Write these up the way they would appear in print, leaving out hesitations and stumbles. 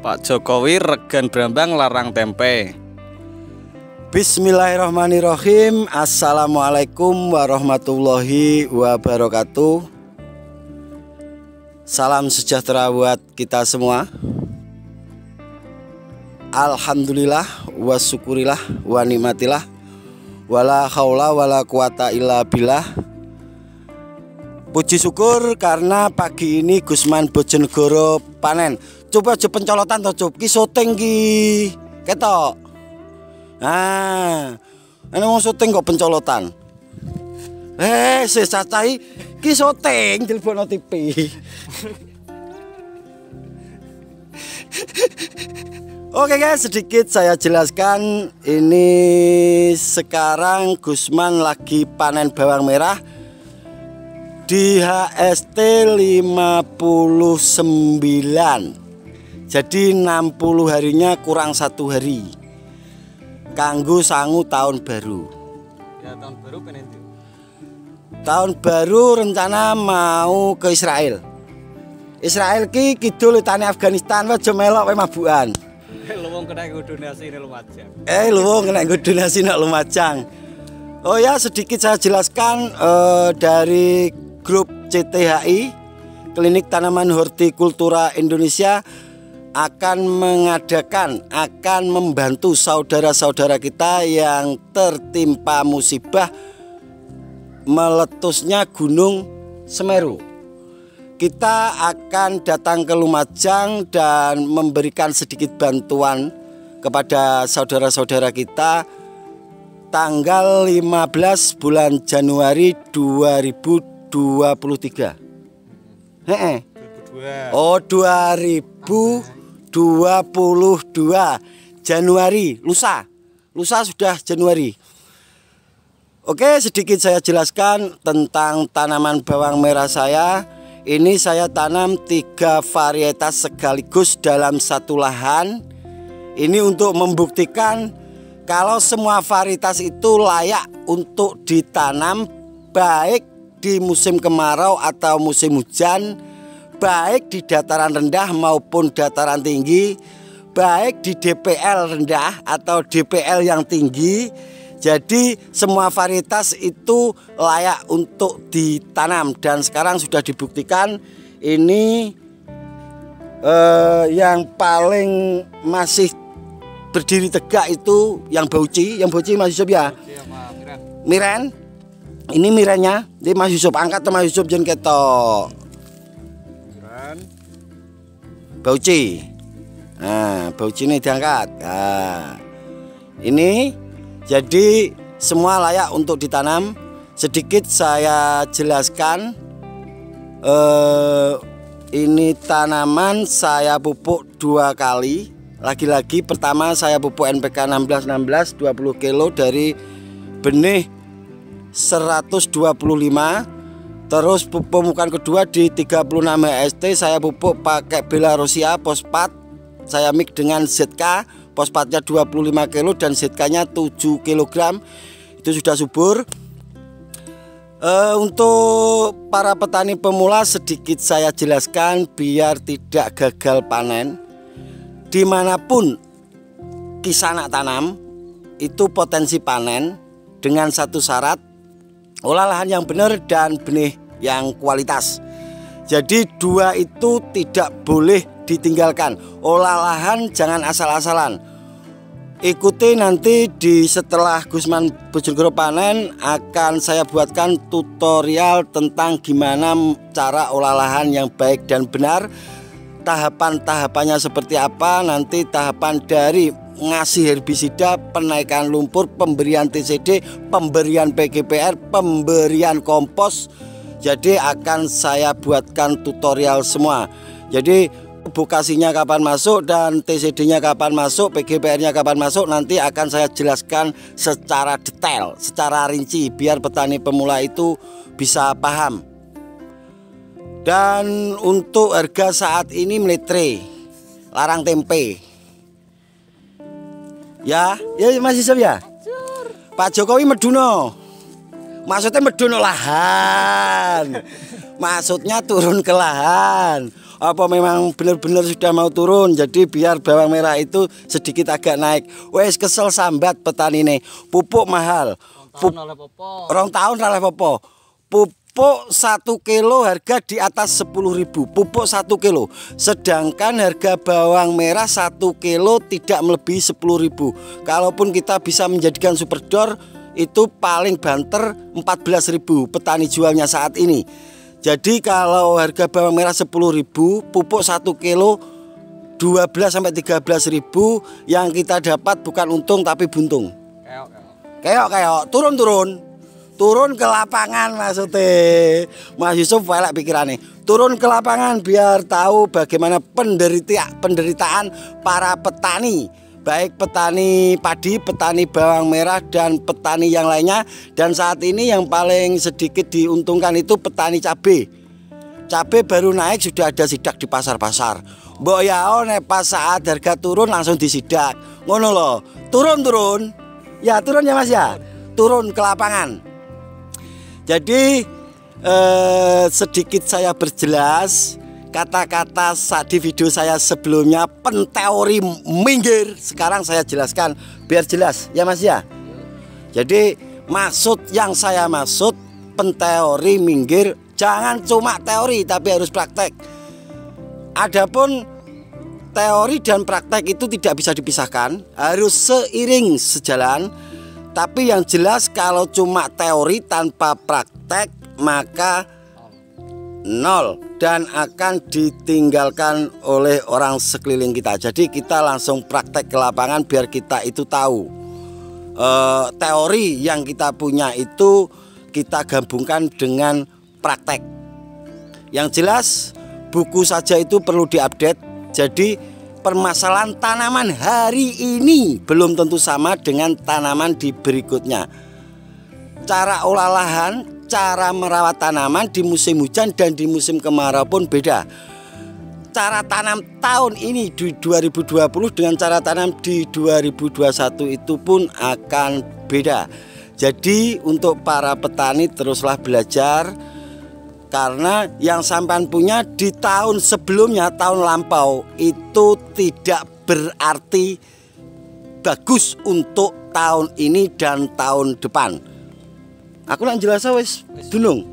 Pak Jokowi regan brambang larang tempe. Bismillahirrahmanirrahim. Assalamualaikum warahmatullahi wabarakatuh. Salam sejahtera buat kita semua. Alhamdulillah wa syukurillah wa nikmatillah wala haula wala quwata illa billah. Puji syukur karena pagi ini Gusman Bojonegoro panen. Coba aja pencolotan to, Cuk. Ki syuting ki. Ketok. Nah, ana wong syuting kok pencolotan. Sesacai ki syuting telepono TV. Oke guys, sedikit saya jelaskan. Ini sekarang Gusman lagi panen bawang merah di HST 59. Jadi 60 harinya kurang 1 hari. Kanggo sangu tahun baru. Ya, tahun baru pengen itu. Tahun baru rencana mau ke Israel. Israel ki kidul tani Afghanistan aja melok wae mabukan. Luwung kena donasi nek Lumajang. Luwung kena donasi nek Lumajang. Oh ya, sedikit saya jelaskan dari grup CTHI Klinik Tanaman Hortikultura Indonesia akan membantu saudara-saudara kita yang tertimpa musibah meletusnya Gunung Semeru. Kita akan datang ke Lumajang dan memberikan sedikit bantuan kepada saudara-saudara kita tanggal 15 bulan Januari 2023. Oh, 2022 Januari, lusa sudah Januari. Oke, sedikit saya jelaskan tentang tanaman bawang merah saya. Ini saya tanam 3 varietas sekaligus dalam satu lahan. Ini untuk membuktikan kalau semua varietas itu layak untuk ditanam, baik di musim kemarau atau musim hujan, baik di dataran rendah maupun dataran tinggi, baik di DPL rendah atau DPL yang tinggi. Jadi semua varietas itu layak untuk ditanam. Dan sekarang sudah dibuktikan ini yang paling masih berdiri tegak itu yang Bauci. Yang Bauci Mas Yusuf ya? Miren. Ini mirennya. Ini Mas Yusuf, angkat Mas Yusuf jen ketok. Bauci. Nah, Bauci ini diangkat. Nah, ini jadi semua layak untuk ditanam. Sedikit saya jelaskan. Ini tanaman saya pupuk 2 kali. Lagi-lagi pertama saya pupuk NPK 1616 20 kilo dari benih 125. Terus pemupukan kedua di 36 HST saya pupuk pakai Belarusia fosfat. Saya mix dengan ZK, fosfatnya 25 kilo dan ZK-nya 7 kg. Itu sudah subur. Untuk para petani pemula sedikit saya jelaskan biar tidak gagal panen. Dimanapun kisanak tanam itu potensi panen dengan satu syarat, olah lahan yang benar dan benih yang kualitas. Jadi 2 itu tidak boleh ditinggalkan. Olah lahan jangan asal-asalan. Ikuti nanti di setelah Gusman Bojonegoro panen akan saya buatkan tutorial tentang gimana cara olah lahan yang baik dan benar. Tahapan-tahapannya seperti apa, nanti tahapan dari ngasih herbisida, penaikan lumpur, pemberian TCD, pemberian PGPR, pemberian kompos. Jadi akan saya buatkan tutorial semua. Jadi bukasinya kapan masuk dan TCD-nya kapan masuk, PGPR-nya kapan masuk, nanti akan saya jelaskan secara detail, secara rinci biar petani pemula itu bisa paham. Dan untuk harga saat ini meletre, larang tempe. Ya Mas Yusuf ya. Pak Jokowi meduno. Maksudnya medun lahan. Maksudnya turun ke lahan. Apa memang benar-benar sudah mau turun? Jadi biar bawang merah itu sedikit agak naik. Wes kesel sambat petani nih. Pupuk mahal. Rong tahun oleh popo. Pupuk 1 kilo harga di atas 10.000. Pupuk 1 kilo. Sedangkan harga bawang merah 1 kilo tidak melebihi 10.000. Kalaupun kita bisa menjadikan superdor, itu paling banter 14.000 petani jualnya saat ini. Jadi kalau harga bawang merah 10.000, pupuk 1 kilo 12 sampai 13.000, yang kita dapat bukan untung tapi buntung. Keok turun ke lapangan maksudnya. Mas Yusuf welek pikirannya. Turun ke lapangan biar tahu bagaimana penderitaan para petani, baik petani padi, petani bawang merah, dan petani yang lainnya. Dan saat ini yang paling sedikit diuntungkan itu petani cabai. Cabai baru naik sudah ada sidak di pasar-pasar. Mbok yao nek pas saat harga turun langsung disidak. Ngono loh. Turun. Ya turun ya Mas ya. Turun ke lapangan. Jadi sedikit saya berjelas kata-kata di video saya sebelumnya, penteori minggir. Sekarang saya jelaskan biar jelas ya Mas ya. Jadi maksud yang saya maksud penteori minggir, jangan cuma teori tapi harus praktek. Adapun teori dan praktek itu tidak bisa dipisahkan, harus seiring sejalan. Tapi yang jelas kalau cuma teori tanpa praktek maka nol dan akan ditinggalkan oleh orang sekeliling kita. Jadi kita langsung praktek ke lapangan biar kita itu tahu teori yang kita punya itu kita gabungkan dengan praktek. Yang jelas buku saja itu perlu diupdate. Jadi permasalahan tanaman hari ini belum tentu sama dengan tanaman di berikutnya. Cara olah lahan, cara merawat tanaman di musim hujan dan di musim kemarau pun beda. Cara tanam tahun ini di 2020 dengan cara tanam di 2021 itu pun akan beda. Jadi untuk para petani teruslah belajar, karena yang sampean punya di tahun sebelumnya, tahun lampau, itu tidak berarti bagus untuk tahun ini dan tahun depan. Aku nak jelas wis dunung.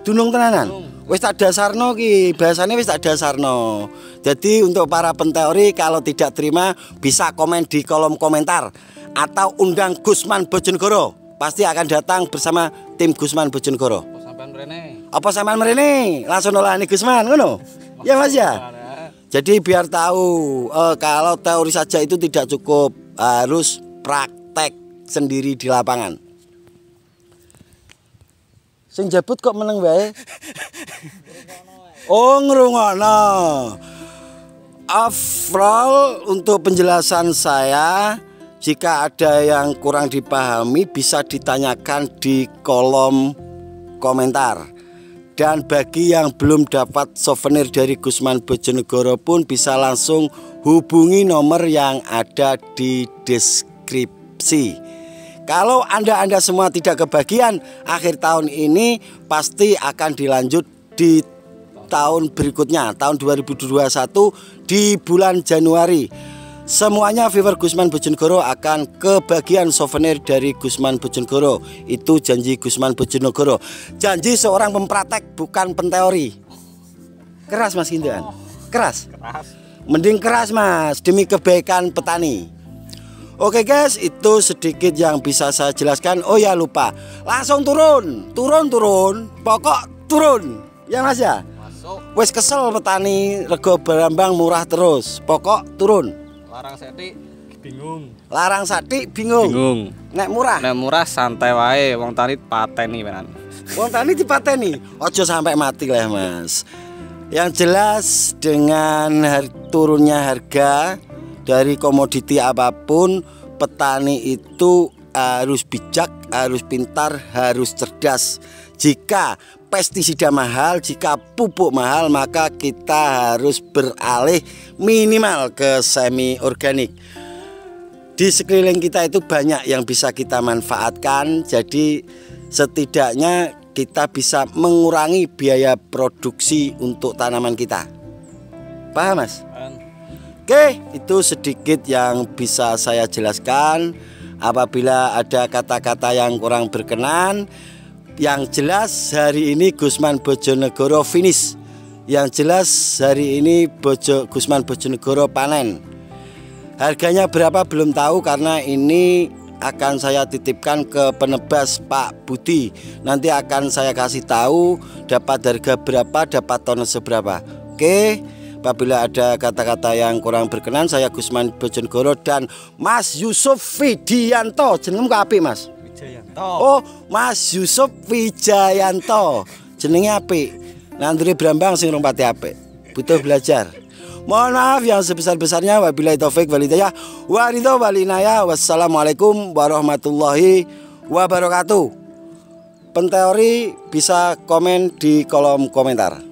Dunung tenanan. Wis tak dasarno ki, bahasane wis tak dasarno. Jadi untuk para penteori kalau tidak terima bisa komen di kolom komentar atau undang Gusman Bojonegoro. Pasti akan datang bersama tim Gusman Bojonegoro. Apa sampean mrene langsung nolani Gusman ngono? Ya Mas ya. Jadi biar tahu kalau teori saja itu tidak cukup, harus praktek sendiri di lapangan. Sing jabut kok meneng wae. Oh ngrungokno. Overall untuk penjelasan saya, jika ada yang kurang dipahami bisa ditanyakan di kolom komentar. Dan bagi yang belum dapat souvenir dari Gusman Bojonegoro pun bisa langsung hubungi nomor yang ada di deskripsi. Kalau Anda semua tidak kebagian akhir tahun ini, pasti akan dilanjut di tahun berikutnya, tahun 2021 di bulan Januari. Semuanya viewer Gusman Bojonegoro akan kebagian souvenir dari Gusman Bojonegoro. Itu janji Gusman Bojonegoro. Janji seorang pempraktek, bukan penteori. Keras Mas Gindan. Keras. Mending keras Mas, demi kebaikan petani. Oke guys, itu sedikit yang bisa saya jelaskan. Oh ya lupa, langsung turun. Pokok turun. Ya Mas ya. Wes kesel petani rego berambang murah terus. Pokok turun. Larang sati bingung. Nek murah santai wae, wong tani pateni menan. Wong tani dipateni. Ojo sampai mati lah Mas. Yang jelas dengan turunnya harga dari komoditi apapun, petani itu harus bijak, harus pintar, harus cerdas. Jika pestisida mahal, jika pupuk mahal, maka kita harus beralih minimal ke semi organik. Di sekeliling kita itu banyak yang bisa kita manfaatkan. Jadi setidaknya kita bisa mengurangi biaya produksi untuk tanaman kita. Paham Mas? Oke, itu sedikit yang bisa saya jelaskan. Apabila ada kata-kata yang kurang berkenan, yang jelas hari ini Gusman Bojonegoro finish. Yang jelas hari ini Gusman Bojonegoro panen. Harganya berapa belum tahu karena ini akan saya titipkan ke penebas Pak Budi. Nanti akan saya kasih tahu dapat harga berapa, dapat ton seberapa. Oke, apabila ada kata-kata yang kurang berkenan, saya Gusman Bojonegoro dan Mas Yusuf Widianto. Jenengmu apik Mas? Wijayanto. Oh, Mas Yusuf Wijayanto. Jenenge apik. Nanduri Brambang sing rong pati apik. Butuh belajar. Mohon maaf yang sebesar-besarnya. Wabillahi taufik walhidayah. Waridho walinaya. Wassalamualaikum warahmatullahi wabarakatuh. Penteori bisa komen di kolom komentar.